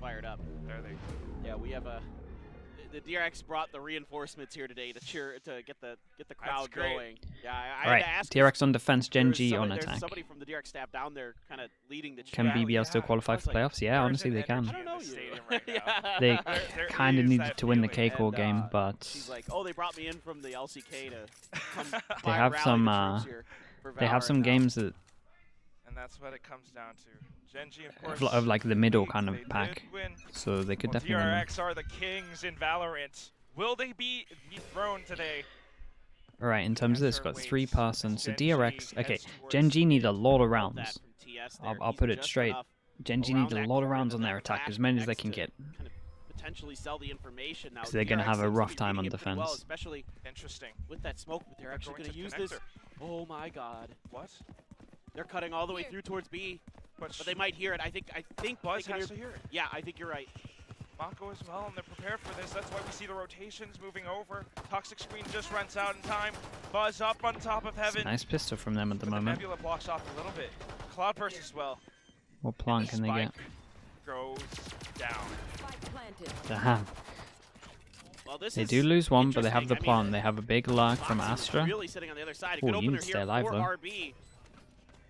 fired up. There they go. Yeah, we have the DRX brought the reinforcements here today to get the crowd going. Yeah, I Alright, had to ask DRX on defense, GenG on there's attack. somebody from the DRX staff down there kind of leading the Can chat. BBL still qualify for playoffs? Yeah, honestly they can. I don't know you. Right now. They There kind of is needed that to win the feeling. cake all And, game, but she's like, oh, they brought me in from the LCK to come they have rally some the troops here for they have Valorant some now. games that And that's what it comes down to. GenG, of course, of like the middle they kind of did pack, win. so they could Well, definitely win. DRX are the kings in Valorant. Will they be dethroned today? Alright, in terms of this, Answer got 3 waits. persons. So GenG DRX, okay, heads towards GenG need a lot of That rounds. from TS there. I'll He's put it just straight. enough GenG around need a that lot of corner rounds to on then their attack, back as many as they next can to get. kind of potentially sell the information now. 'Cause they're gonna DRX have a seems to rough be time reading on it pretty well, defense. especially Interesting. with that smoke, but they're actually Going going to to use connector. this. Oh my God! What? They're cutting all the way through towards B, But but they might hear it. I think Buzz they can has hear. to hear it. Yeah, I think you're right. Mako as well, and they're prepared for this. That's why we see the rotations moving over. Toxic Screen just runs out in time. Buzz up on top of It's Heaven. a nice pistol from them at the But moment. Nebula blocks off a little bit. Cloudburst as well. What plant can they get? Goes down. Damn. Well, this They is do lose one, but they have the interesting. I mean, plant. They have a big lag from Foxy was Astra. really sitting on the other side. A Ooh, good opener units stay here alive, for though. RB.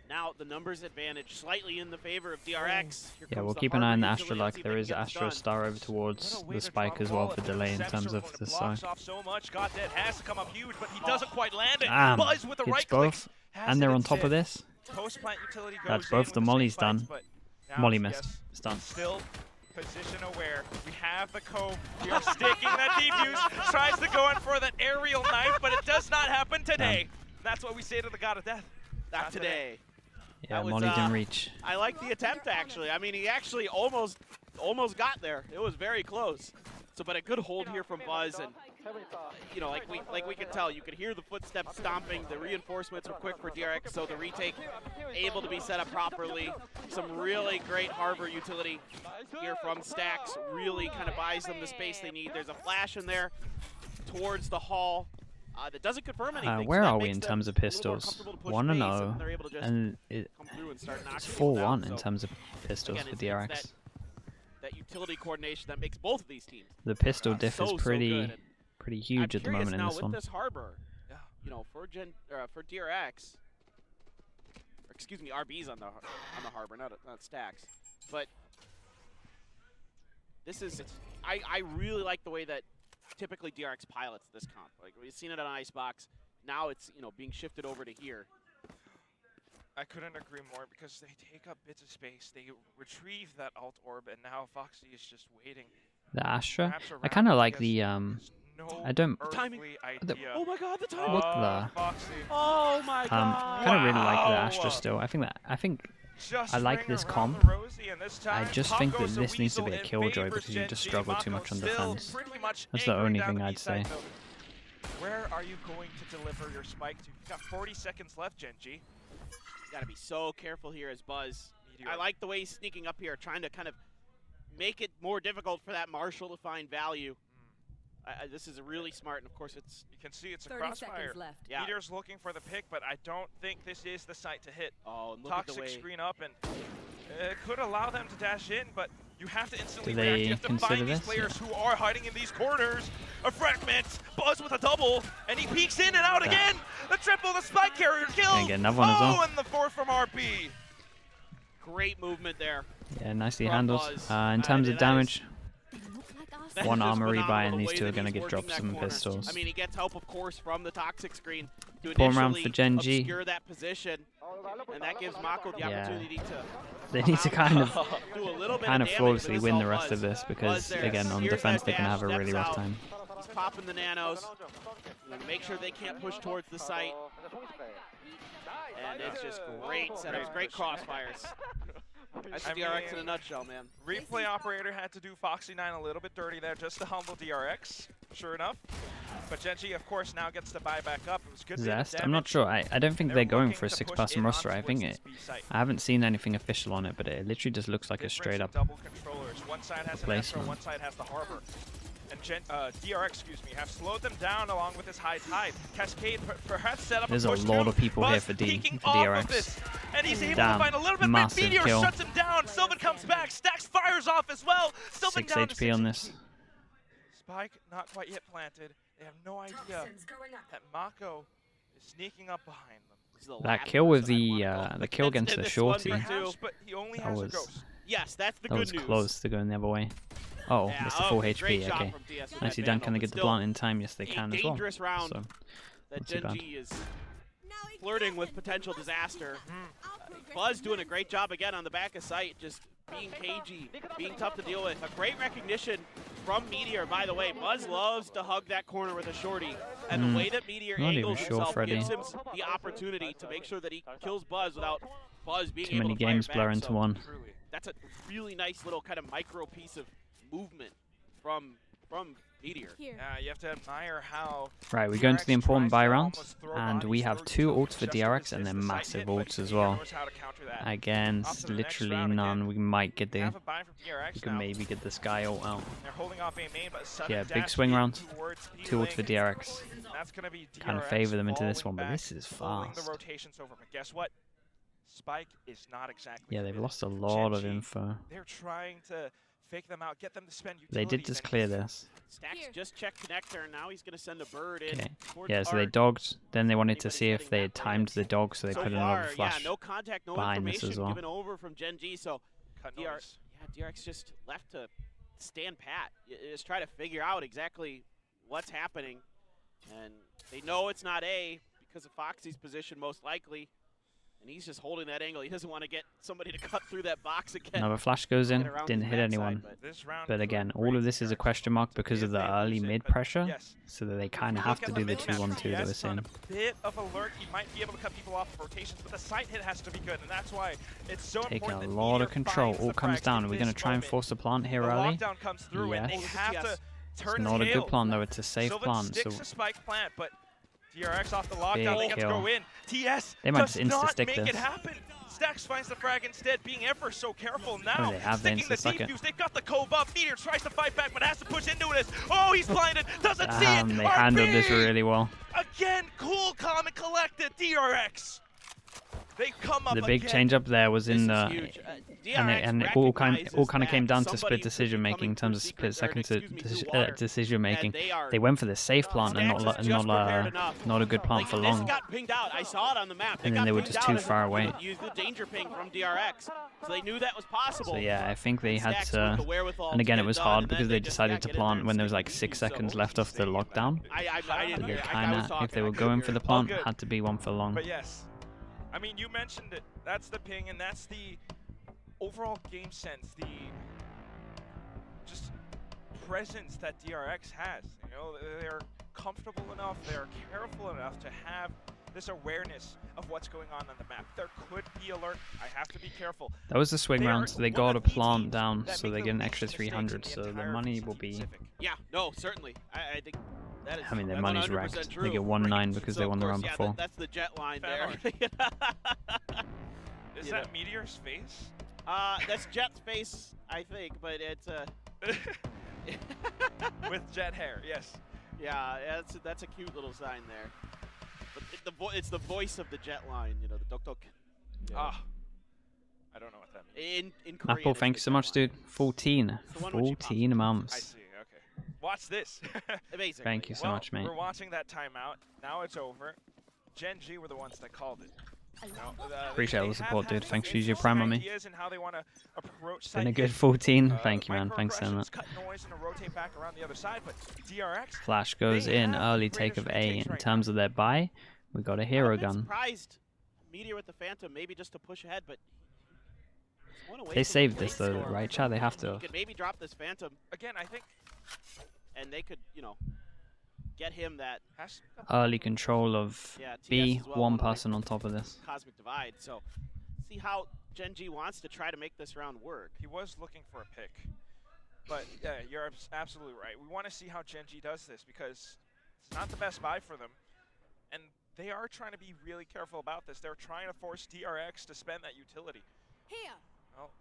Now the numbers advantage slightly in the favor of DRX. Here Yeah, comes we'll the keep an eye on the Harbor Astra utility. lag. Let's see if There they is can get this Astra done. star over towards the spike as well for delay in terms of the side. Off so much. Goddead has to come up huge, but he doesn't quite land it. Damn, Buzz with the hits right click. both, Has and it they're on top of instead. this. Post-plant utility goes That's in both with the same mollies fights, done. but now, Molly missed. yes, It's done. Still position aware. We have the cove. We are sticking that defuse. Tries to go in for that aerial knife, but it does not happen today. That's what we say to the god of death. Not today. Yeah, was, Molly didn't reach. I like the attempt actually. I mean, he actually almost got there. It was very close. So, but a good hold here from Buzz, and you know, like we could tell, you could hear the footsteps stomping. The reinforcements were quick for DRX, so the retake able to be set up properly. Some really great harbor utility here from Stacks. Really kind of buys them the space they need. There's a flash in there towards the hall. That doesn't confirm anything. Where so that are we makes in them terms of a little more pistols? comfortable to push 1-0, base, they're able to just and come through and start knocking it's people 4-1 down. in So, terms of pistols again, for it's DRX. that utility coordination that makes both of these teams The pistol diff so is good. pretty And huge I'm at the curious moment in now this with one. this harbor, Yeah. you know, for DRX, or excuse me, RB's on the harbor, not Stacks, but this is I really like the way that typically DRX pilots this comp. Like we've seen it on Icebox. Now it's being shifted over to here. I couldn't agree more because they take up bits of space. They retrieve that alt orb, and now Foxy is just waiting. The Astra? Wraps I around kind of it like because the there's no I don't- Timing. earthly The- idea. Oh my God, the timing! What the- Foxy. Oh my God! I kind of really like the Wow. Astra still. I think Just I like ring this around comp. the rosy, and this I time just Pop think that goes to this needs to be Weasel a in killjoy favors because you just GenG. struggle too Mako much on still defense. pretty much That's the anchoring only down thing the I'd east side say. building. Where are you going to deliver your spike to? You've got 40 seconds left, GenG. You gotta be so careful here as Buzz. Meteor. I like the way he's sneaking up here, trying to kind of make it more difficult for that Marshal to find value. This is really smart, and of course it's You can see it's a 30 crossfire. seconds left. yeah. Meteor's looking for the pick, but I don't think this is the site to hit. Oh, and look at the Toxic way. screen up, and it could allow them to dash in, but you have to instantly Do react. they You have to consider find these this? players who are hiding in these corners. A fragment, Buzz with a double, and he peeks in and out Yeah. again. The triple, the spike carrier kill. Gonna get another one as well. and the fourth from RB. Great movement there. Yeah, nicely From handled. Buzz. In terms of That damage, That one is armor phenomenal, rebuy, and the these way two are that gonna he's get working dropped that some corner. pistols. I mean, he gets help, of course, from the Toxic screen to Pull 'em around initially for GenG. obscure that position, and that gives Mako the Yeah. opportunity to They need to kind of do a little bit kind of of damage, flawlessly but this win all the rest Buzz. of this because there. again on Here's defense that they can dash, have a really steps rough out. time. He's popping the nanos. Make sure they can't push towards the site. And it's just great setups, great crossfires. That's I DRX in a mean, nutshell, man. Replay operator had to do Foxy 9 a little bit dirty there just to humble DRX, sure enough. But GenG, of course, now gets to buy back up. It was good. Zest? I'm not sure. I don't think they're going for a looking to push 6-person in roster. I onto think Winston's it. B site. I haven't seen anything official on it, but it literally just looks like a Difference straight in up double controllers. One side has an Astro, replacement. one side has the Harbor. and DRX, excuse me, have slowed them down along with this high tide. Cascade perhaps set up There's a a push lot too. of people Buzz here for peeking off of DRX. this, and he's able Damn, to find a little bit, but massive Meteor kill. shuts him down. Sylvan comes back, Stacks fires off as well. Sylvan 6 down to HP on this. Spike not quite yet planted. They have no idea that Mako is sneaking up behind them. That kill with the kill against the this shorty, one, Perhaps, but he only that has a was ghost. Yes, that's the that good was news. close to going the other way. Oh, Yeah, that's the full great HP. shot Okay, from DS with nicely that done. vandal, Can they but get the still plant in time? Yes, they a can as well. dangerous round So that not too bad. GenG is flirting with potential disaster. Buzz doing a great job again on the back of sight, just being cagey, being tough to deal with. A great recognition from Meteor, by the way. Buzz loves to hug that corner with a shorty, and the way that Meteor Not even angles sure, himself Freddy. gives him the opportunity to make sure that he kills Buzz without Buzz being Too able many to fire games back. blur into So one. Truly. that's a really nice little kind of micro piece of movement from Meteor. You have to admire how Right, we go into the important buy round, almost throw and bodies we have through 2 each ults for other DRX just to and then resist the massive side hit, but ults as Meteor well. knows how to counter that. Against Off to the next literally round none. again. We might get the Have a buy from DRX we could now. maybe get this guy ult out. They're holding off A main, but sudden Yeah, big dash swing in round. towards 2 ults for B-Link. DRX. That's gonna be Kind of DRX favor them into this falling one, but back, this is pulling fast. the rotations over. But guess what? Spike is not exactly Yeah, they've committed. lost a lot of GenG, info. They're trying to fake them out, get them to spend They did utilities, just and clear this. Stacks just checked connector, and now he's going to send a bird in. Okay. towards Yeah, so they Art. dogged. Then they wanted to Anybody's see if hitting they that had way. timed the dog, so they So put far, another flash. yeah, no contact, no behind this information as well. given over from GenG, so cut DRX, noise. DRX just left to stand pat. Just try to figure out exactly what's happening, and they know it's not A because of Foxy's position most likely, and he's just holding that angle. He doesn't want to get somebody to cut through that box again. Another flash goes in, Get around didn't his hit backside, anyone. but This round But could again, all break of this is a DRX question mark because if of the they early lose it, mid but pressure, yes. so that they kind of Look have at to the do the mid-map. 2-1-2 they were Yes, on saying. a bit of alert, he might be able to cut people off of rotations, but the side hit has to be good, and that's why it's so Taking important a that lot Meteor of control. finds All the comes frags down. in Are we going to this try and moment. force a plant here The early? lockdown comes through, and they Yes. have to Yes. turn It's not a tail. good plan though. It's a safe Sylvan plant. sticks So a spike plant, but DRX off the lockdown, they Big get to go kill. in. TS They might does just not insta-stick make this. it happen. Stacks finds the frag instead, being ever so careful now. they have the sticking the insta-stuck it. defuse, they've got the cove up. Meteor tries to fight back, but has to push into it. Oh, he's blinded, doesn't see it. they handled this RP! really well. Again, cool, calm, and collected. DRX. They come up The big again. change up there was this in is the huge. and it all kind of recognizes came down to that split somebody decision could be making in coming terms of through split secret, second or, excuse me, through water, decision making. and They went for the safe plant and Stacks is just prepared enough. not a good plant Like, for this long. got pinged out. I saw it on the map. And then got they were pinged just out too as far they away. used the danger ping from DRX, so they knew that was possible. So yeah, I think they had Stacks with the to. wherewithal And again, to it get was done, hard and because then they just, decided to get in plant there when and there was stick like the 6 defuse. seconds left off the lockdown. I didn't But hear they it. I kind was of, talking. if they I were couldn't going hear for the it. plant, good. had to be one for long. But yes, I mean, you mentioned it. That's the ping, and that's the overall game sense, the just presence that DRX has. You know, they're comfortable enough, they're careful enough to have this awareness of what's going on the map. There could be alert. I have to be careful. That was the swing They are round, so they one got a of the plant teams down, that so make they the get an least extra mistakes in 300, the so the entire money PCT will be. Pacific. Yeah, no, certainly. I think that is. I mean, their that's money's 100% wrecked. True. They get 1-9 because they So, won of the course, round yeah, before. That's the jet line Fan there. Is You that know. Meteor's face? That's Jet's face, I think, but it's With jet hair, yes. yeah, that's a cute little sign there. But it's the voice of the jet line, you know, the tok tok. Yeah. Ah, I don't know what that means. In Korean. Apple, it's thank the you so jet much, line. dude. 14. It's the one when she pops 14 up. I months. see, okay. Watch this. Amazing. Thank you so much, mate. We're watching that timeout. Now it's over. GenG were the ones that called it. You know, Appreciate all they the support, have had dude. Thanks for interesting using your prime on me. ideas in how they want to approach Been a side good hit. 14. Thank you, man. Thanks, Microaggressions, Emma. cut noise and rotate back around the other side, but DRX. Flash goes They in, have early the take of greatest A. retakes In right terms of their buy, we got a hero I'm a bit gun. surprised Meteor with the Phantom, maybe just to push ahead, but he's one away They from saved a this great though, score. right, Chad? They have He to. could maybe drop this Phantom, Again, I think and they could, you know, get him that has Early control of yeah, TS B, as well, one away from person on top of this. Cosmic Divide. So see how GenG wants to try to make this round work. he was looking for a pick. But yeah, you're absolutely right. We want to see how GenG does this because it's not the best buy for them. And they are trying to be really careful about this. They're trying to force DRX to spend that utility. Here. Well,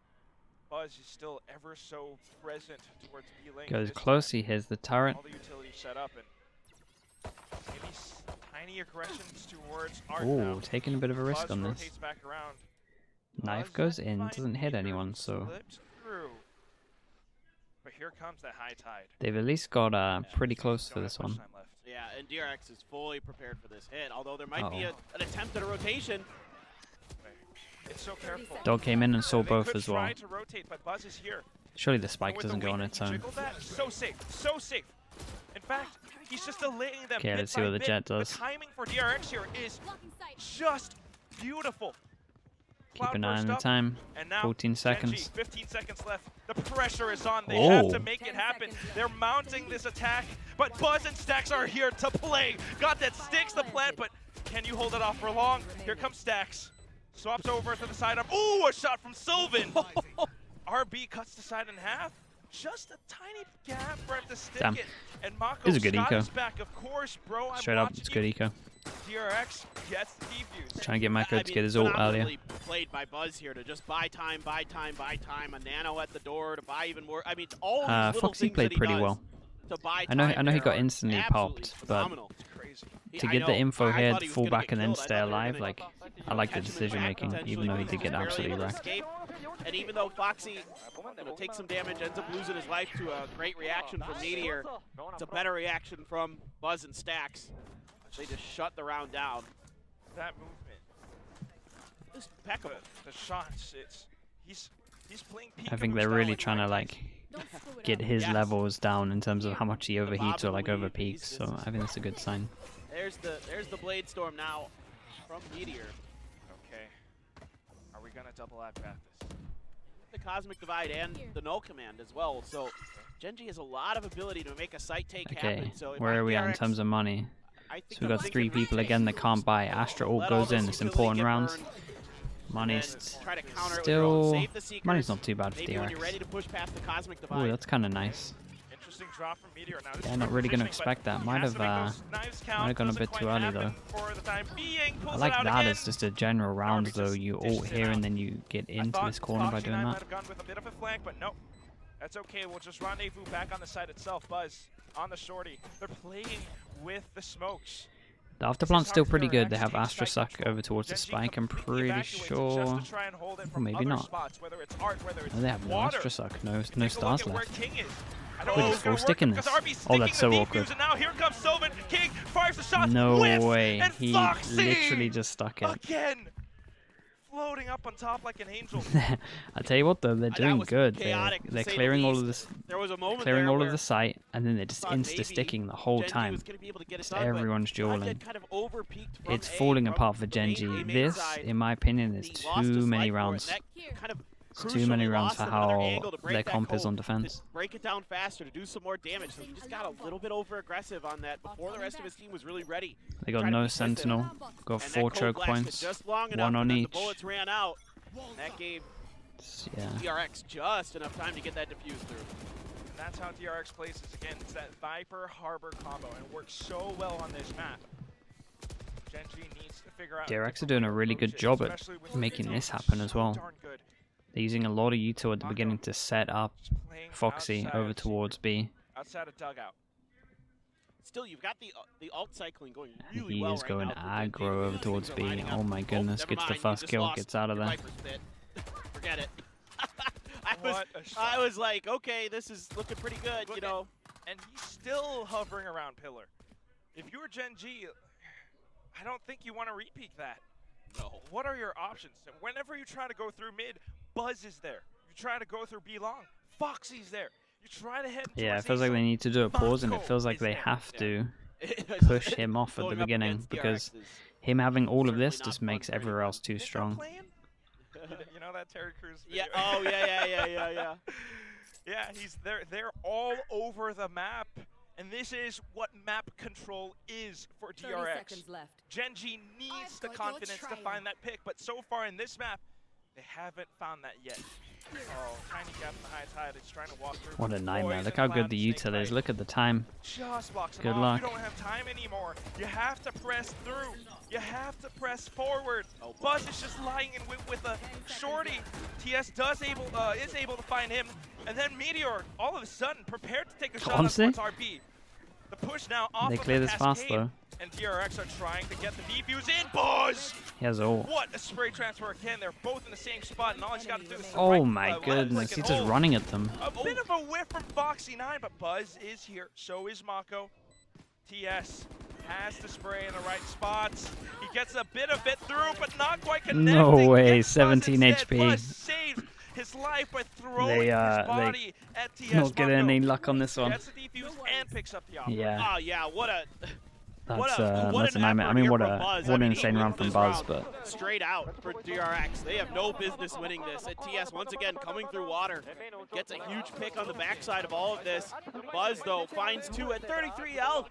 Buzz is still ever so present towards B lane. Goes This close, time, he hits the turret. all the utilities set up, and maybe tiny aggressions towards Art now. Ooh, taking a bit of a risk Buzz on this. rotates back around. Knife Buzz goes in, finds doesn't hit Beaver, anyone, so slips through. But here comes that high tide. they've at least got pretty close for Don't this have much one. time left. Yeah, and DRX is fully prepared for this hit, although there might be Uh-oh. an attempt at a rotation. It's so careful. Dog came in and saw They both could as well. try to rotate, but Buzz is here. Surely the And spike with the doesn't go on wing, its he own. jiggled that. So safe, so safe. In fact, he's just delaying them. Okay, bit let's see by what the bit. Jet does. The timing for DRX here is just beautiful. Keep an eye on Cloud the burst up, time. and now 14 GenG, seconds. 15 seconds left. The pressure is on. They have to Oh. make it happen. They're mounting this attack, but Buzz and Stax are here to play. Got that sticks the plant, but can you hold it off for long? Here comes Stax. Swaps over to the side of. Ooh, a shot from Sylvan. RB cuts the side in half. Just a tiny gap for him to stick Damn. it. And Mako It's a good Scott eco. is back. Of course, bro. I'm Straight up, watching it's good you. eco. DRX gets the defuse. Trying to get Mako to get his ult earlier. Phenomenally played by Buzz here to just buy time, buy time, buy time. A nano at the door to buy even more. I mean, all these little Foxy things played that he pretty does well. to buy I know time he there got are instantly absolutely popped, but phenomenal. It's crazy. to I get the know, info I here, thought he was fall gonna back get and then killed. I stay thought they were alive, gonna, like, I like the catch him in decision back making, potentially, even though he but did get barely absolutely able to wrecked. escape. And even though Foxy takes some damage, ends up losing his life to a great reaction from Meteor, it's a better reaction from Buzz and Stax. They just shut the round down. That movement. It's impeccable. The shots, he's playing peek. I think they're really trying to like get his Yes. levels down in terms of how much he bob overheats or and like weave, overpeaks. he's So just- I think that's a good sign. There's the Blade Storm now from Meteor. Okay. Are we gonna double at this? The Cosmic Divide and the Null Command as well. So GenG has a lot of ability to make a site take Okay, happen. So if where I'm are we at in DRX, terms of money? I think So we've I'm got thinking 3 people retake. again that can't buy. Astra ult Let all goes in. this It's utility important get rounds. burned, Money's and then try to counter it with your own. still Save the Seekers. money's not too bad for Maybe when you're ready DRX. to push past the Cosmic Divide. Ooh, that's kind of nice. Interesting drop from Meteor. Now this Yeah, is not really gonna positioning, expect but that. he Might has have, to make those knives count. might have gone a Doesn't bit too quite early, happen for the time being. I Pulls like it out that again. as just a general round Arby though. just You dishes ult it here out. and then you get I into thought this corner by Foxy doing might that. have gone with a bit of a flank, but no. That's okay. We'll just rendezvous back on the site itself. Buzz on the shorty. They're playing with the smokes. The afterplant's still pretty good. They have Astra suck over towards the GenG spike. I'm completely pretty evacuates sure. just to try and hold it Or from maybe other not. spots, whether it's art, whether it's No, they have no water. Astra suck. No Take a stars look at where left. King is. I We're don't know just who's gonna full sticking work this. because RB's Oh, sticking that's the so defuse, awkward. And now here comes Sylvan. King fires the shot. No whiffs, way. And He Foxy literally just stuck it. again, floating up on top like an angel. I tell you what though, they're That doing was good. chaotic, to They're say the clearing all least. of this, There was a moment clearing there all where of the site, and then they're just thought maybe insta-sticking the whole GenG time. was gonna be able to get it Just done, but everyone's Jet dueling. kind of overpeaked from It's A, falling from apart for the main GenG. main This, side. in my opinion, is He lost his too many life for it, rounds. and that kind of It's too many crucially rounds lost for him another how angle to break their that comp is code, on to defense. break it down faster, to do some more damage. So he just got a little bit over aggressive on that before the rest of his team was really ready. They got Try to no be consistent. sentinel. Got And 4 that code choke lasted points. just long enough, One on and then each. The bullets ran out. And that gave Yeah. DRX just enough time to get that defuse through. And that's how DRX plays this again. It's that Viper Harbor combo, and it works so well on this map. GenG needs to figure out. DRX are doing a really good job at especially with making Meteor. this happen as So well. darn good. They're using a lot of util at the beginning to set up Just playing Foxy outside over of towards B. outside of dugout. Still, you've got the alt cycling going And really he well is right going now for GenG. aggro over towards Things are B. lining Oh up. my goodness, never gets the mind, you first just kill, lost gets out of your there. Viper spit. Forget it. What a shot. I was like, okay, this is looking pretty good, you Look know. And he's still hovering around Pillar. If you're GenG, I don't think you want to repeat that. No. What are your options? Whenever you try to go through mid, Buzz is there. You try to go through B long, Foxy's there. You try to head Yeah, it towards feels A like they side, need to do a pause, and it Mako feels like is they there. have Yeah. to Push push him off at the beginning, because him having all of this just makes everywhere else too Think I'm strong. playing? You know that Terry Crews Yeah. video? Oh yeah. Yeah, they're all over the map. And this is what map control is for 30 DRX. seconds left. GenG needs I've the got your confidence to trail. find that pick, but so far in this map, they haven't found that yet. Oh, tiny gap in the high tide. It's trying to walk through. What a nightmare. Poison Look how good cloud the snake util is. bite. Look at the time. Just blocks him Good off. luck. You don't have time anymore. You have to press through. You have to press forward. Buzz is just lying in with a shorty. TS is able to find him, and then Meteor all of a sudden prepared to take a shot Honestly? towards RB. The push now off They of clear the this fast cascade, though. and DRX are trying to get the defuse in. Buzz! He has ult. What a spray transfer again. They're both in the same spot, and all he's got to do is Oh my goodness, he's just running at them. A bit of a whiff from Foxy9, but Buzz is here. So is Mako. TS has the spray in the right spots. He gets a bit of it through, but not quite connecting. No way, Gets Buzz 17 instead. HP. Buzz saves his life by throwing They, his body at TS. Not getting Mako any luck on this one. gets the defuse and picks up the op. Yeah. Oh yeah, what a That's an a nightmare. effort I mean, here what from a Buzz. what an I mean, insane he run wins from this Buzz, round but straight out for DRX. They have no business winning this. And TS once again coming through water, gets a huge pick on the backside of all of this. Buzz though finds 2 at 33 health.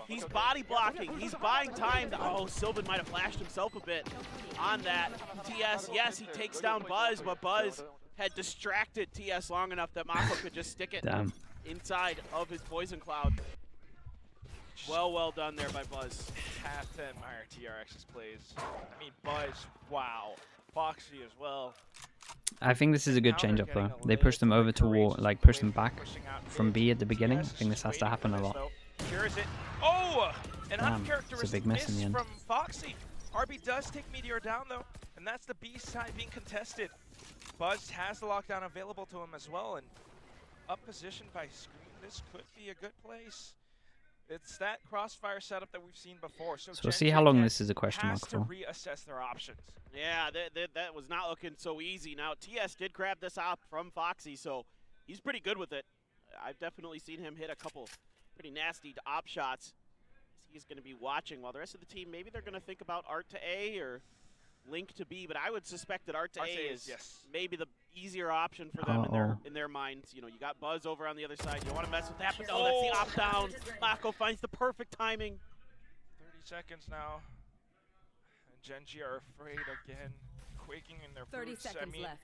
He's body blocking. He's buying time. Oh, Sylvan might have flashed himself a bit on that. TS, yes, he takes down Buzz, but Buzz had distracted TS long enough that Mako could just stick it damn. inside of his poison cloud. Well done there by Buzz. Have to admire TRX's plays. I mean, Buzz, wow. Foxy as well. I think this is a good Now change they're up though. getting a They pushed them little over bit to war, courageous like play push them back pushing out from mid. B at the beginning. I TS think this has to waiting happen for a this, lot. though. Here is it. Oh! An Damn, uncharacteristic it's a big miss in the end. from Foxy. RB does take Meteor down though, and that's the B side being contested. Buzz has the lockdown available to him as well, and up positioned by Scream, this could be a good place. It's that crossfire setup that we've seen before. So we'll see how long GenG this is a question has mark to for. reassess their options. Yeah, that was not looking so easy. Now, TS did grab this op from Foxy, so he's pretty good with it. I've definitely seen him hit a couple pretty nasty op shots. He's going to be watching while the rest of the team, maybe they're going to think about Art to A or Link to B, but I would suspect that Art to A is maybe the easier option for them in their minds. You know, you got Buzz over on the other side. You don't want to mess with that, but no, that's the op down. Mako finds the perfect timing. 30 seconds now. And GenG are afraid again, quaking in their 30 boots. seconds I mean, left.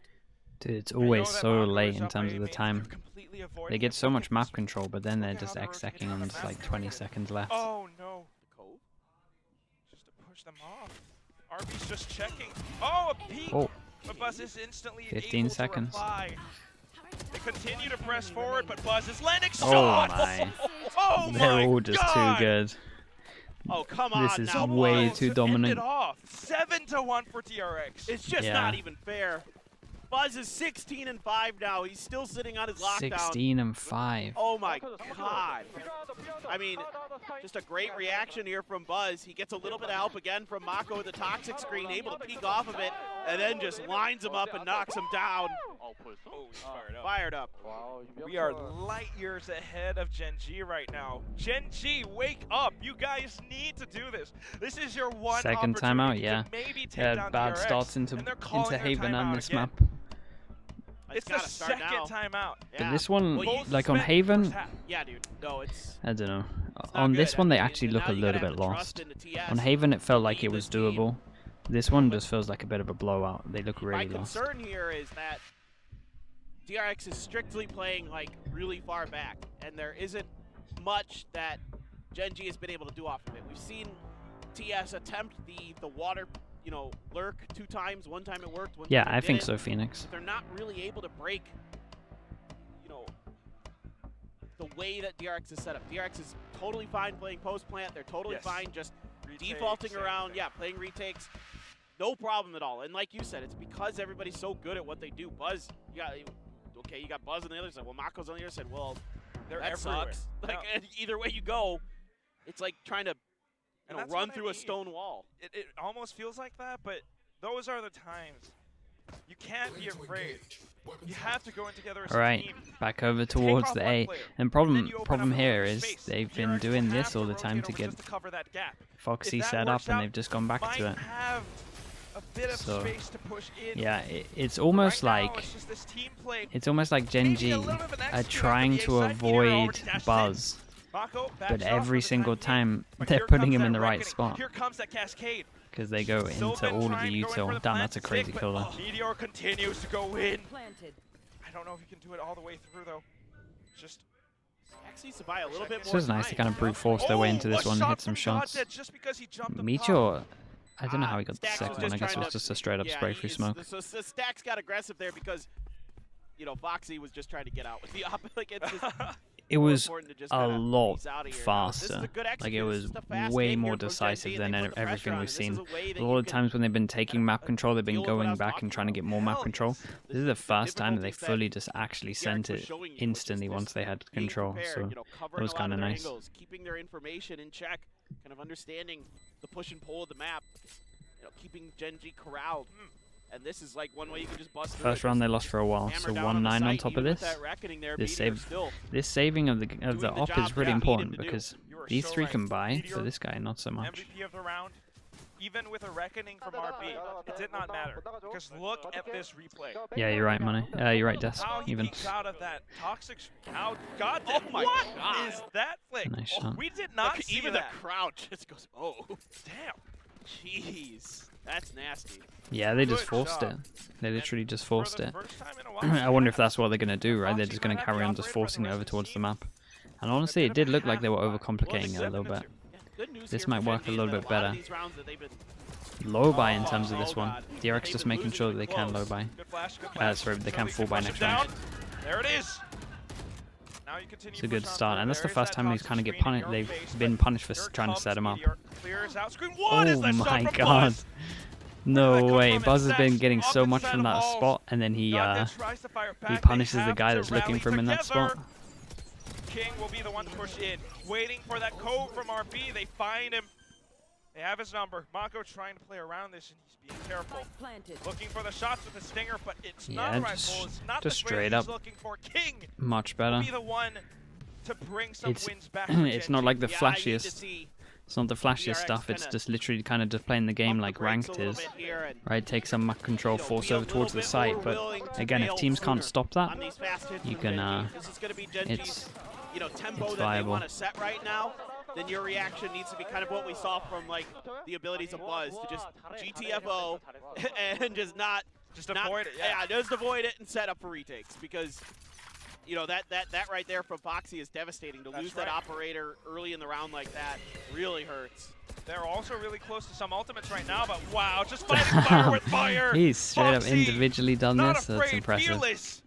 Dude, it's I know always that so Mako late is in up terms by of the A, time. completely avoiding They get the so much perfect map spot. control, but then they're Look at just how they're execing rotating on and the it's map. like 20 seconds left. Oh no. Cove? Just to push them off. RB's just checking. Oh, a peek! Oh, But Buzz is instantly 15 able seconds. to reply. They continue to press forward, but Buzz is landing Oh shots! my. Oh they're my all just God! too good. Oh, come on This is now. way Buzz. too To end dominant. it off. 7-1 for DRX. It's just Yeah. not even fair. Buzz is 16 and 5 now. He's still sitting on his lockdown. 16 and 5. Oh my God. I mean, just a great reaction here from Buzz. He gets a little bit of help again from Mako with the toxic screen, able to peek off of it, and then just lines him up and knocks him down. Oh, he's fired up. Fired up. We are light years ahead of GenG right now. GenG, wake up! You guys need to do this. This is your one Second opportunity timeout, yeah. to maybe take Yeah, down bad DRX, starts into and they're calling their Haven on timeout this again. map. It's the gotta start second now. timeout. But Yeah. this one, Well, you like on spent the Haven, first half. Yeah, dude. No, it's I don't know. not On good. this one, they I mean, actually and look now a you little gotta bit have the trust lost. in the TS. On Haven, it felt like Lead it was this team. doable. This one just feels like a bit of a blowout. They look My really lost. concern here is that DRX is strictly playing like really far back, and there isn't much that GenG has been able to do off of it. We've seen TS attempt the water, you know, lurk 2 times. One time it worked. One Yeah, time it I think didn't. so, Phoenix. But they're not really able to break, you know, the way that DRX is set up. DRX is totally fine playing post plant. They're totally Yes. fine just Retakes, defaulting around, everything. yeah, playing retakes. No problem at all. And like you said, it's because everybody's so good at what they do. Buzz, you got Buzz on the other side. Well, Mako's on the other side. Well, They're that everywhere. sucks. Like, Now- and either way you go, it's like trying to And that's run what I through a mean. stone wall. It almost feels like that, but those are the times. You can't be afraid. You have to go in together as All a right, team. back over towards off the one A. player, And then problem you open problem up here another is space. they've been DRX doing will this have all the rotate time to over get just to cover that gap. Foxy If that set up, works and out, they've just gone back might to it. have a bit of So, space to push in. Yeah, it's almost Right now, like it's just this team play. it's almost like Maybe GenG a little bit of an are execute trying after the to A side. Meteor already avoid dashed in. Buzz, Mako but backs off every for the single time being. time But they're here putting comes him that in the right reckoning. spot Here comes that cascade. because they go into Sylvan all of trying the to go in for util. the Damn, plant that's a crazy stick, kill but though. Meteor continues to go in. Planted. don't know if he can do it all the way through though. Just X needs to buy a little bit This more was nice to kind of brute force their way into this one and hit some shots. Just because he jumped up top. Meteor, I don't know how he got the Stacks was second one. I just guess it trying was to- just a straight up yeah, spray through smoke. So Stacks got aggressive there because, you know, Foxy was just trying to get out with the opposite. Like, it's just It more was important to just a kinda lot ease out of here. Now, this is faster. a good Like, execute. it This was is a fast way game more here from decisive GenG, than and they put the everything pressure on we've it. This seen. is a way that A lot you of can times when they've been taking map control, they've been deal with what I going was back talking and trying to get about. more map Hell control. yes. This is the first time that they difficulties that fully just actually DRX sent was it showing you, which is instantly just once they had being control. prepared, So you know, that covering was a lot kind of of their nice. angles, keeping their information in check, kind of understanding the push and pull of the map, you know, keeping GenG corralled. And this is like one way you can just bust through First it, round just they lost for a while, hammer so down on the 1-9 on site, top even of with this. that reckoning there, This Meteor save, still this saving of the doing the op job is really that we need him important to do. because You are these so three right. can buy, Meteor, but this guy not so much. MVP of the round, even with a reckoning from RB, it did not matter. Because look at this replay. Yeah, you're right, Money. You're right, Des. How he Even. peeks out of that toxic. How goddamn! Oh my what God. is that flick? Nice shot. We did not see even that. the crowd just goes, oh, Damn. jeez, that's nasty. Yeah, they just Good forced job. it. They literally just For forced the it. first time in a while, I wonder if that's what they're going to do, right? They're Foxy just going might to have the carry on just operator for the forcing it rest over of the towards the team. map. And honestly, it did look like they were overcomplicating it a little bit. Yeah, good news This here might for work GenG a is little that bit a lot of better. these rounds that they've been Low buy in Oh, terms of oh this one. God. DRX They've just been making losing sure the that they can low close. buy. Good flash, good flash. Sorry, they can Really full buy push next it round. down. There it is. Now you continue It's a good push on start, through. and that's the There is first that time he's toxic kind of get screen in punished. your They've face, been but punished for here trying to comes set him up. Meteor. Clears out screen. What is Oh that shot my from God! Buzz? No Where did that come way! from? Buzz has It's been Stacks getting so much opposite from that halls. spot, and then he Goddamn tries to fire back. They punishes the have guy to that's looking rally for him in that together. spot. King will be the one to push in, waiting for that code from RB. They find him. They have his number. Mako trying to play around this, and he's being careful. Looking for the shots with the stinger, but it's not Yeah, a rifle. It's not just the straight he's up. looking for. King Much will better. be the one to bring some It's wins back. For it's not GenG. like the Yeah, I need to flashiest. see It's not the flashiest DRX stuff. It's kinda just literally kind of just playing the game pump the like brakes a ranked little is. bit here and, Right, take some map control, you know, force be a over towards the little bit site. more But willing to again, if bail teams can't sooner stop that, on these fast hits you from can, GenG. This is going to be GenG's, it's you know, tempo it's that they viable. want to set right now. Then your reaction needs to be kind of what we saw from like the abilities of Buzz to just GTFO and just not avoid it. Yeah. just avoid it and set up for retakes because. You know, that right there from Foxy is devastating. To lose that operator early in the round like that really hurts. They're also really close to some ultimates right now, but wow, just fighting fire with fire. He's straight up Foxy, individually done not this. That's afraid, impressive. fearless.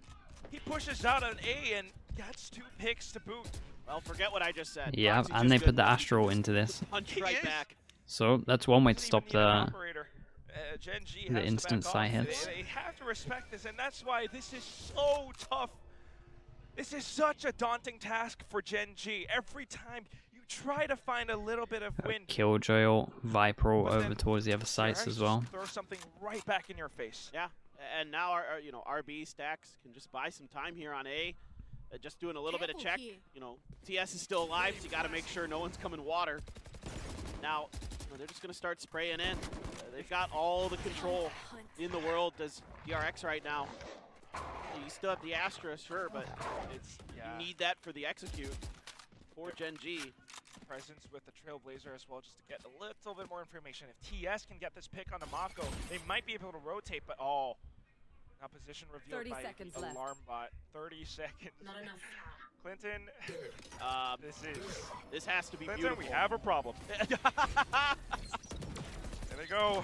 He pushes out an A and gets 2 picks to boot. Well, forget what I just said. Yeah, Foxy and just they good put the luck. Astral into this. Punch He right is. back. So that's one way to Doesn't stop even need an the operator. GenG the has to instant back side off. hits. They have to respect this, and that's why this is so tough. This is such a daunting task for GenG. Every time you try to find a little bit of win, Killjoy ult, Viper ult But over then towards the other sites DRX as well. just throw something right back in your face. Yeah, and now our you know, RB Stacks can just buy some time here on A. Just doing a little bit of check. You know, TS is still alive, so you got to make sure no one's coming water. Now, you know, they're just going to start spraying in. They've got all the control in the world, does DRX right now. You still have the Astra, sure, but you need that for the execute for GenG. Presence with the Trailblazer as well, just to get a little bit more information. If TS can get this pick on the Mako, they might be able to rotate, but now position revealed 30 by seconds the left. alarm bot. 30 seconds. Not enough. Clinton, This has to be Clinton, beautiful. we have a problem. There they go.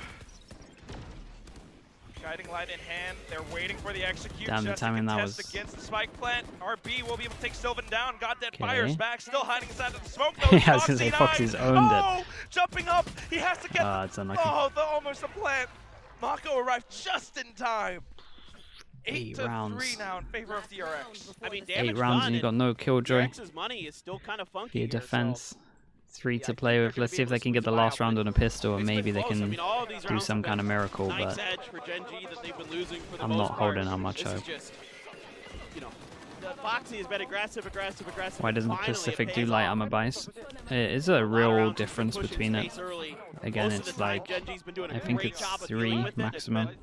Guiding light in hand. They're waiting for the execute. Damn, the just to timing that contest was- against the spike plant. RB will be able to take Sylvan down. Got that Okay. fires back. Still hiding inside of the smoke. Yeah, I was gonna say, Foxy's owned it. Oh, jumping up. He has to get. It's unlucky. Oh, almost a plant. Mako arrived just in time. 8 8-3 rounds. now in favor of DRX. I mean, 8 damage rounds done, and you got no Killjoy. DRX's money is still kind of funky Your here, so defense. 3 yeah, I to think play they're with. gonna Let's be see if able they to can get the switch last wild. round on a pistol, or it's been maybe they close. I can mean, all these do rounds some have kind of been miracle. nice But edge for GenG that they've been losing for the I'm most not part. holding out much This is hope. just, you know, Foxy has been aggressive. Why doesn't Finally, it Pacific do pays light off. armor buys? It is a A lot of real rounds have been difference pushing between it. space early. Again, Most of it's the time, like, GenG's been doing a I think great it's job of 3 dealing with it. It's maximum. been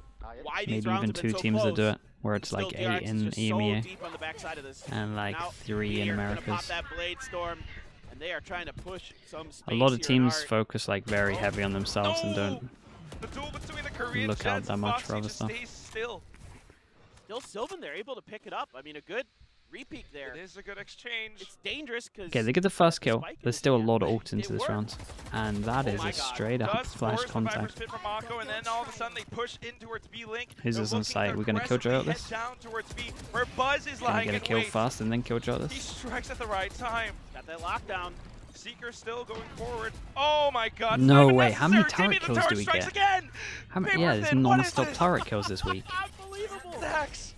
why these Maybe rounds even have been 2 so teams that do close. it, where it's Still, like 8 DRX is in just so EMEA deep on the backside of this. and like Now, 3 in Meteor gonna pop Americas. that blade storm, and they are trying to push some space A lot of here in teams Art. focus like very heavy on themselves and don't The duel between the Korean look out Jets that and much Foxy for other just stuff. stays still. still Sylvan, they're able to pick it up. I mean, a good repeat there. It is a good exchange. It's dangerous because... Okay, they get the first kill. There's still a lot of ult into this round. And that is a straight up flash contact. From Mako, and then all of a sudden they push in towards B-Link. Who's this on site? We're going to Killjoy out this? Down towards B, where Buzz is Gonna lying get a in kill wait. fast and then Killjoy He this. strikes at the right time. Got that lockdown. Seeker still going forward. Oh my god. No not way. How many unnecessary. turret Timmy, the kills do we strikes get? Again. Yeah, there's Paperthin, what is non-stop this? turret kills this week. Unbelievable. Stacks.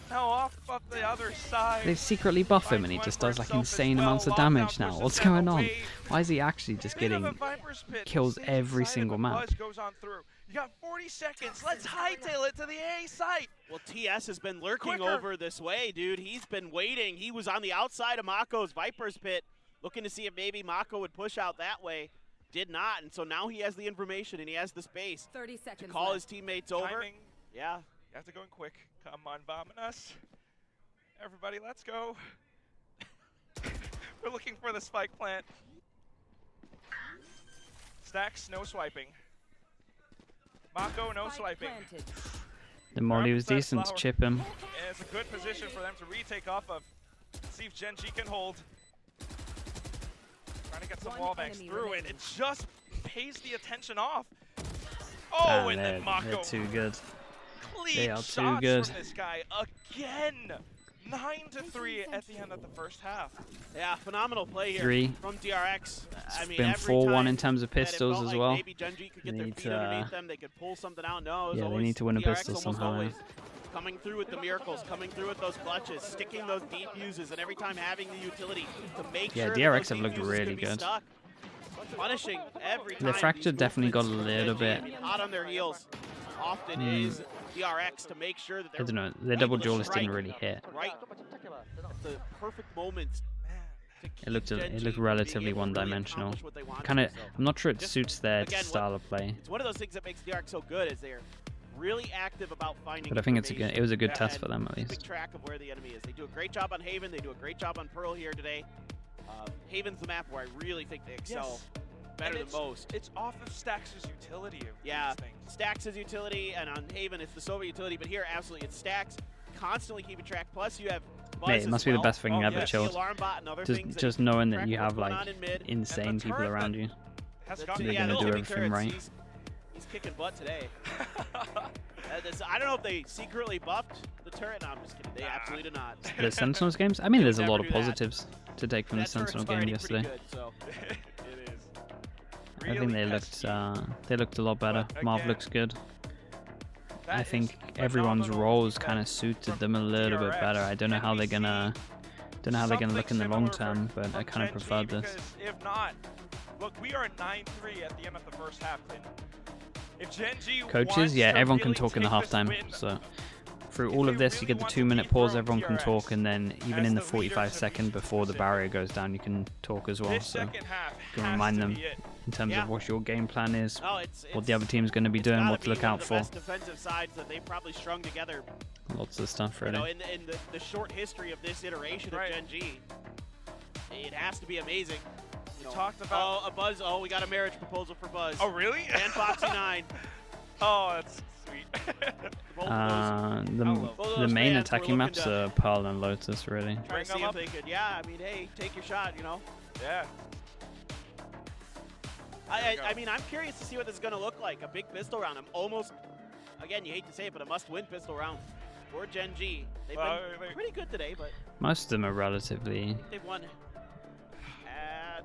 Now off up the other side. They secretly buff him and he just does like insane amounts of damage now. What's going on? Why is he actually just getting kills every single map? Goes on through. You got 40 seconds. Let's hightail it to the A site. Well, TS has been lurking over this way, dude. He's been waiting. He was on the outside of Mako's Viper's Pit, looking to see if maybe Mako would push out that way. Did not, and so now he has the information and he has the space 30 seconds to call left. his teammates over. Timing. Yeah. You have to go in quick. Come on, bombing us. Everybody, let's go. We're looking for the spike plant. Stacks, no swiping. Mako, no swiping. Planted. The molly was decent to chip him. And it's a good position for them to retake off of. See if GenG can hold. Trying to get some One wall banks enemy through it. remaining. It just pays the attention off. Oh, and then Mako. They're too good. Clean They are too shots good. from this guy again. 9-3 at the end of the first half. Yeah, phenomenal play here Three. from DRX. I mean, Been every 4-1 time in terms of that it pistols felt as like well. Maybe GenG could get their Need feet to, underneath them. They could pull something out. No, it was Yeah, they always need to win a DRX pistol almost somehow, always coming through with the miracles, coming through with those clutches, sticking those defuses, and every time having the utility to make Yeah, sure DRX that have those looked defuses really can be good. stuck. Punishing every time. The Fracture these definitely got a movements little from bit. GenG. I mean, hot on their heels often is DRX to make sure that I they're don't know. Their able double to duelist didn't strike really hit. right at the perfect moment. It looked relatively one-dimensional. Kind of, I'm not sure it suits their style of play. It's one of those things that makes DRX so good is they're really active about finding. But I think it was a good information test for them at and keeping least. track of where the enemy is. They do a great job on Haven. They do a great job on Pearl here today. Haven's the map where I really think they excel better than most. It's off of Stacks' utility of Yeah, these things. Stacks' utility, and on Haven it's the Soviet utility. But here, absolutely, it's Stacks constantly keeping track. Plus, you have Buzz Mate, it must be the best thing ever, the chilled. alarm bot and other things that Just knowing that track you what's have going like on in mid. insane people turret around you. Has That's- gotten They're yeah, gonna those do enemy everything turrets, right. He's kicking butt today. I don't know if they secretly buffed the turret. No, I'm just kidding. They absolutely did not. The Sentinels games? I mean, there's a Never lot of do that. positives to take from the That turret's Sentinel game already yesterday. pretty good, so. It is. I think they looked a lot better. But Marv again, looks good. I that think is everyone's phenomenal roles that kind of suited from them a little bit DRX. better. I don't know how they're gonna look in the long term, but I kind of preferred this. Because if not, look, we are 9-3 at the end of the first half. And if GenG Coaches, wants yeah, to everyone can really talk in the take this halftime. win, So through if all they of this, you really get the want to 2-minute pause. dethrone Everyone can DRX talk, and then even as in the the 45 leaders of second each before the Pacific, barrier goes down, you can talk as well. this So second half can has remind to them be it. in terms Yeah. of what your game plan is, No, it's what the other team's going to be doing, gotta what to look be one out of the for. best defensive sides that they've probably strung together. Lots of stuff, You know, really. in the short history of this iteration Right. of GenG, it has to be amazing. You know, talked about- a Buzz. Oh, we got a marriage proposal for Buzz. Oh, really? And Foxy9. Oh, that's sweet. Both of those. The those main fans were attacking maps looking to- are Pearl and Lotus, really. Trying Bring to see them if up. they could. Yeah, I mean, hey, take your shot. You know. Yeah. I mean, I'm curious to see what this is going to look like. A big pistol round. I'm almost, again, you hate to say it, but a must-win pistol round for GenG. They've Well, been pretty good today, but Most of them are relatively. they've won.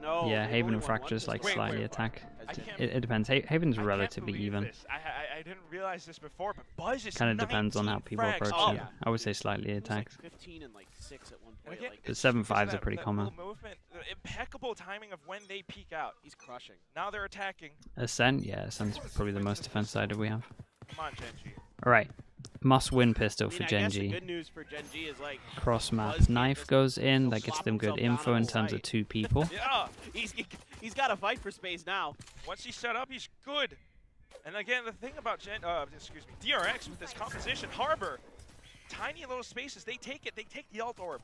No. Yeah, they've Haven only and won Fracture's one like pistol. slightly wait. attack. I can't- It depends. Haven's I can't relatively believe even. this. I didn't realize this before, but Buzz is Kind of depends on how 19 people frags. approach Oh, it. yeah. I would say slightly It was like attack. 15 and like 6 at one And point. again, Like, The it's 7.5s that- are pretty that common. little movement, the impeccable timing of when they peek out. he's crushing. Now they're attacking. Ascent, yeah, Ascent's probably the most defense-sided we have. Come on, GenG. Alright, must-win pistol I mean, for I guess the GenG. good news for GenG is like Cross-map Buzz knife just goes in, he'll that gets swap them good himself down info on in the terms of right. 2 people. Yeah. he's got to fight for space now. Once he's set up, he's good. And again, the thing about DRX with this composition, Harbor, tiny little spaces, they take it, they take the alt orb,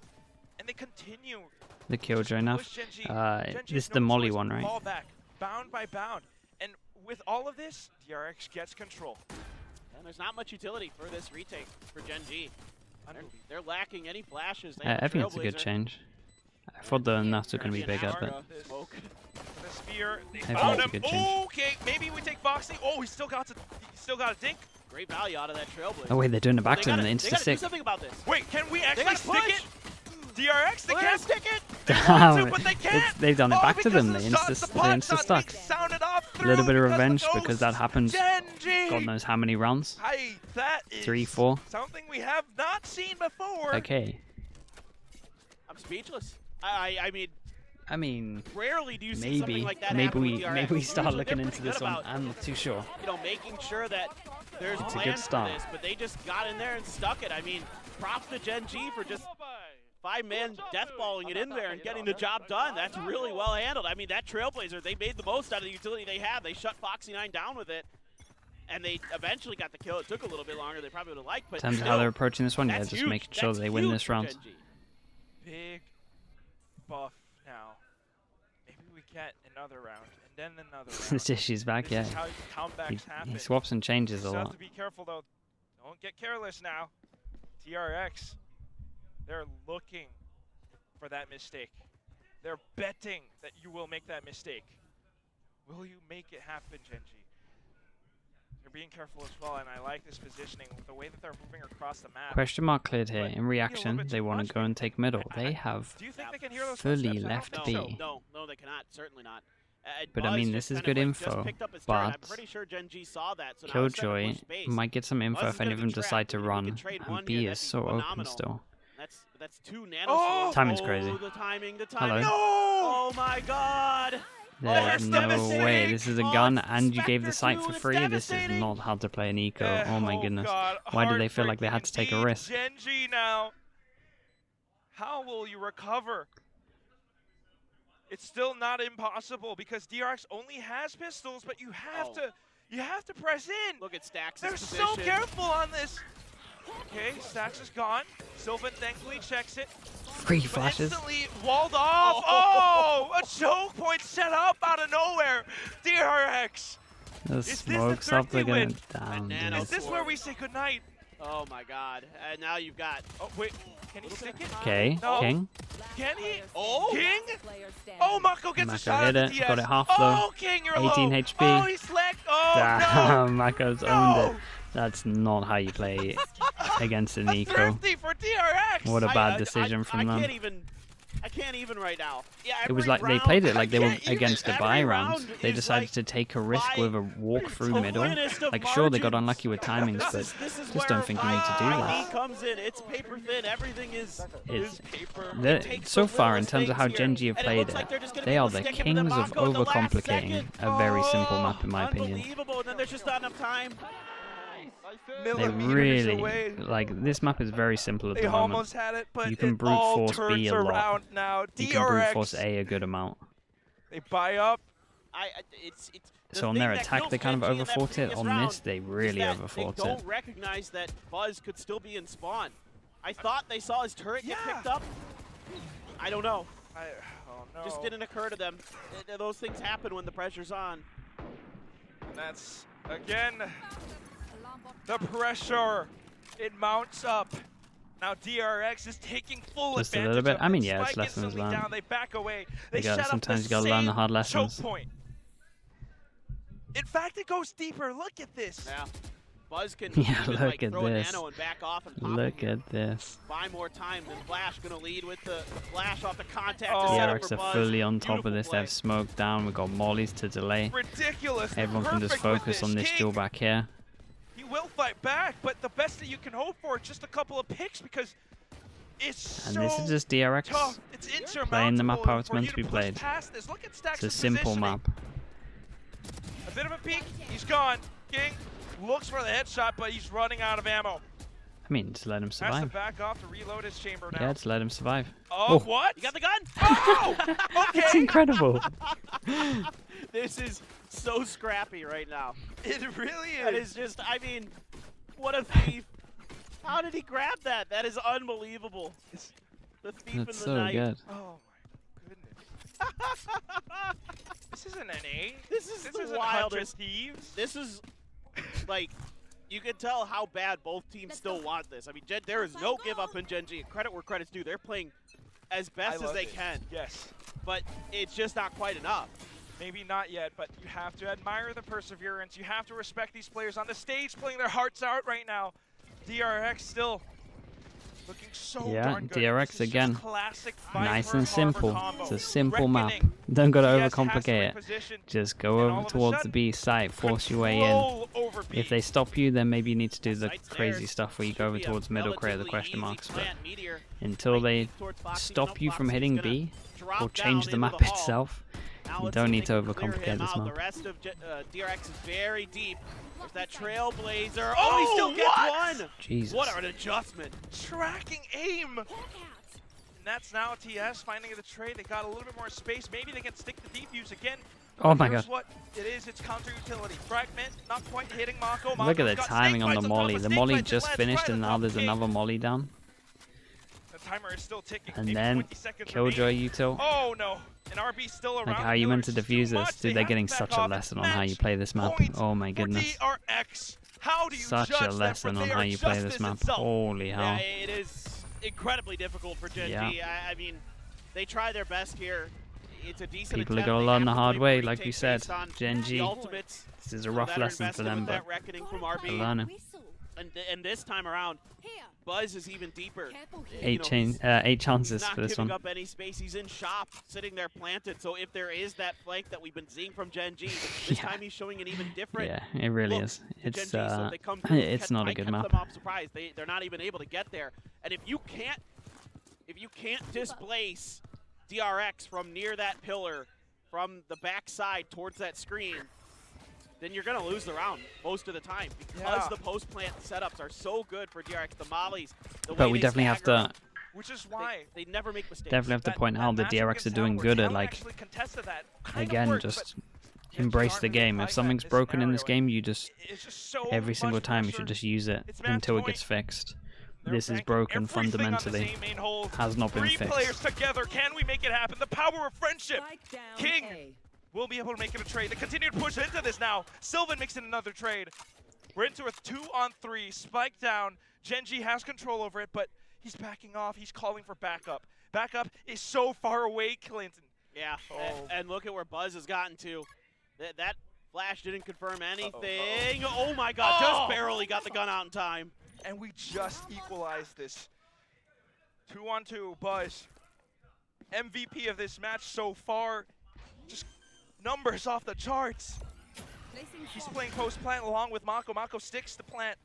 and they continue. The Killjoy to now. push GenG. GenG This has is the no Molly choice one, but right? Fall back, bound by bound. And with all of this, DRX gets control. And there's not much utility for this retake for GenG. They're lacking any flashes. They I think it's a good change. I thought the nuts were going to be bigger, but Smoke. The spear. They I think found it's a him. good change. Okay, maybe we take Foxy. Oh, he still got a dink. Great value out of that Trailblazer. oh wait, they're doing it back to They them. gotta The do insta-stick. something about this. Wait, can we actually gotta stick push. it? DRX, they We're can't gonna stick it. They want Damn, to, but they can't. they've done it back to because them. of They the shots, the pot shots insta-stuck. being sounded off A little bit of through revenge because because the that happens GenG. God knows how many rounds. Hey, that is 3, 4. something we have not seen before. Okay. I'm speechless. I mean, rarely do you see something Maybe, like that happen with DRX. maybe we start Usually looking they're into pretty this good one. about, I'm not too sure. you know, making sure that there's It's a good plans for start. this, but they just got in there and stuck it. I mean, props to GenG for just 5-man deathballing it in there and getting the job done. That's really well handled. I mean, that Trailblazer, they made the most out of the utility they had. They shut Foxy9 down with it, and they eventually got the kill. It took a little bit longer than they probably would have liked, but In terms of still, how they're approaching this one, yeah, that's just huge. making sure That's they win huge this for round. GenG. Big buff now. Maybe we get another round and then another round. She's back, This yeah. is how comebacks happen. He swaps and changes a Still have lot. to be careful though. Don't get careless now. DRX, they're looking for that mistake. They're betting that you will make that mistake. Will you make it happen, GenG? They're being careful as well, and I like this positioning with the way that they're moving across the map. Question mark cleared here. But In reaction, they want to go and take middle. They have Do you think they can hear those fully footsteps? I don't left think B. so. No, they cannot. Certainly not. But I Buzz mean, just this is kind good of, like, just info, picked up his turn. I'm but pretty sure GenG saw that, so now it's trying to Killjoy push space. might get some info Buzz is if any gonna of be them trapped. decide to If we run, can trade one and B here, is that'd so be open phenomenal. still. That's 2 nanoswarms. Oh! Timing's crazy. The timing. Hello. No! Oh my god! There's that's no devastating. way. This is a Oh, gun, it's and you gave Spectre the site 2, for it's free. This is devastating. not how to play an eco. Oh my goodness. God, Why do they feel like they had to take a heartbreaking risk? indeed. GenG now. How will you recover? It's still not impossible because DRX only has pistols, but you have to press in. Look at Stax' They're position. so careful on this. Okay, Stax is gone. Sylvan thankfully checks it. Free But flashes. instantly walled off. Oh, a choke point set up out of nowhere. DRX. The this the smoke's up. They're thrifty gonna win? down. Banana dude. Is this where we say goodnight? Oh my god. And now you've got... Oh, wait. Can he stick it? Okay, No. King. Can he? Oh! King? Oh, Mako gets a Mako shot hit at it, the DS. got it half though. Oh, King, you're 18 low. HP. Oh, he's slack. Oh, Damn, Mako's owned No. it. That's not how you play against an no. eco. Thrifty for DRX. What a I- bad I- decision from them. I can't even right now. Yeah, It was every like they round, played it like they I were can't even. against a Every buy round. round They is decided like to take a risk by with a walk through the middle. thinnest of Like sure they got margins. unlucky with timings, but This is just where don't think you need to do ID that. comes in. It's paper thin. Everything is paper. They're- It takes so the far, in littlest terms of how things here, GenG have and it played looks it, like they're just gonna they be are able to the stick him in kings of Mako in the last overcomplicating second. a very simple Oh, map, in my opinion. Unbelievable, and then there's just not enough time. They Millimeters really away. like this map is very simple at They the moment. almost had it, but You can it brute all force turns B a lot. around now. You can brute DRX. force A a good amount. They buy up. It's the So on thing their that attack, kills they kind of GenG in that overfought it. previous On round this, they is really that overfought they it. don't recognize that Buzz could still be in spawn. I thought they saw his turret get picked up. I don't know. Oh no. Just didn't occur to them. Those things happen when the pressure's on. And that's again the pressure. It mounts up. Now DRX is taking full Just a advantage little bit. of I mean, it. yeah, it's Spike lessons instantly learned. down. They back away. You They gotta- shut up sometimes the you gotta learn the same hard lessons. choke point. In fact, it goes deeper. Look at this. Yeah. Buzz can Yeah, even, look like, at throw a this. nano and back off and pop Look him. at this. Buy more time than Flash. Gonna lead with the flash off the contact Oh. to set up DRX for are Buzz. fully on top of Beautiful this. They play. have smoke down. We've got mollies to delay. Ridiculous. Everyone can just Perfect with focus on this King, duel back here. He will fight back, but the best that you can hope for is just a couple of picks because it's And so this is just DRX. tough. It's insurmountable. playing the map how it's for meant you to be push played. past this. Look at Stax' It's a simple positioning. map. A bit of a peek. He's gone. King looks for the headshot, but he's running out of ammo. I mean, just let him Has to survive. back off to reload his chamber now. Yeah, just let him survive. Oh, what? You got the gun? Oh! It's Okay. incredible. This is so scrappy right now. It really That is. is just, I mean, what a thief. How did he grab that? That is unbelievable. The thief in That's the so night. good. Oh my goodness. This isn't an A. This is the isn't wildest. Hunter Thieves. This is like You can tell how bad both teams still want this. I mean, there is no give up in GenG. Credit where credit's due. They're playing as best as they can. Yes. But it's just not quite enough. Maybe not yet, but you have to admire the perseverance. You have to respect these players on the stage playing their hearts out right now. DRX still looking so darn good. DRX again. Classic Nice and simple. combo. It's a simple map. Reckoning. Don't gotta TS has to overcomplicate it. reposition, Just go and all over of a towards the sudden, B site, force your way in. control over B. If they stop you, then maybe you need to do the Sights crazy theirs. stuff where you go Should over be a towards middle, create the relatively question easy marks. But plant. Meteor until they might towards Foxy. stop No, you from Foxy's hitting gonna B drop or down change the into map hall. itself, Now you let's don't see need if to they can clear overcomplicate him this out. map. The rest of DRX is very deep. There's that Trailblazer. Oh, he still gets one! Jesus. What an adjustment. Tracking aim. And that's now TS finding the trade. They got a little bit more space. Maybe they can stick the defuse again. Oh my Here's god. what it is. It's counter utility. Fragment, not quite hitting Mako. Look at the Mako's got timing snake on bites the top molly. of The snake molly bites. just Let's finished try and the now top there's king. another molly down. The timer is still ticking. And Maybe then 20 seconds Killjoy remaining. util. Oh no. An RB still around. Like how are you meant to It's too defuse much. this? They Dude, they're have getting to back such a off. lesson on Match how you play this map. point Oh my for goodness. DRX. How do you Such judge a them, lesson for on they how are you play this justice map. itself. Holy Yeah, hell. it is incredibly difficult for GenG. Yeah. I mean, they try their best here. It's a decent People are attempt. gonna They learn have the to hard play way, for like we retake said. based on GenG. the ultimates. This is a So rough that are lesson for invested them, with but that reckoning from they're RB. learning. And this time around, Buzz is even deeper. Eight He's chances not for this giving one. up any space. He's in shop, sitting there planted. So if there is that flank that we've been seeing from GenG, this Yeah. time he's showing an even different. Yeah, it really look is. to It's GenG. So if they come through, it's not a might good catch map. them off surprise. They're not even able to get there. And if you can't displace DRX from near that pillar, from the backside towards that screen, then you're gonna lose the round most of the time because the post plant setups are so good for DRX. The mollies, the But way we they definitely have stagger, to Which is why they never make mistakes. definitely have to point out that massive DRX are against doing Talon, good where at Talon like actually contested that. Kinda again worked, just but embrace aren't the gonna game. fight If back something's this broken in this scenario, game, you just it's just so every single much time you pressure. should just use it It's match until it point. gets fixed. They're This is banking broken everything on the fundamentally. same main hole. Has not been Three fixed. players together. Can we make it happen? The power of friendship. King A. will be able to make it a trade. They continue to push into this now. Sylvan makes it another trade. We're into a 2-on-3. Spike down. GenG has control over it, but he's backing off. He's calling for backup. Backup is so far away, Clinton. Yeah, Oh. and look at where Buzz has gotten to. That flash didn't confirm anything. Oh my god, Oh! just barely got the gun out in time. And we just equalized this. 2-on-2, Buzz. MVP of this match so far. Just numbers off the charts. He's playing post plant along with Mako. Mako sticks the plant.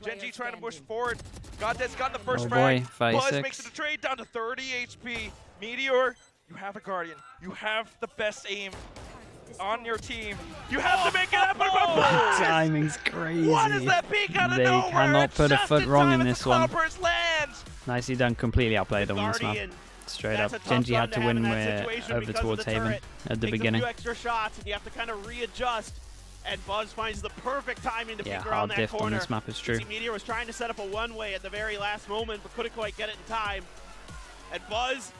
GenG trying to push forward. Goddead's got the first Oh frag. boy, Buzz 5-6. makes it a trade down to 30 HP. Meteor, you have a Guardian. You have the best aim on your team. You have to make it happen. Timing's crazy. What is that peek out of They nowhere? cannot It's put a just foot in wrong time in as this the one. Cloudburst lands. Nicely done, completely outplayed on this map. Guardian, Straight that's up, a tough GenG gun had to have in win that situation over because of towards the Haven turret. at the Takes beginning. a few extra shots, and you have to kind of readjust. And Buzz finds the perfect timing to Yeah, peek around hard that diffed on corner. this map is You true. see Meteor was trying to set up a one-way at the very last moment, but couldn't quite get it in time. And Buzz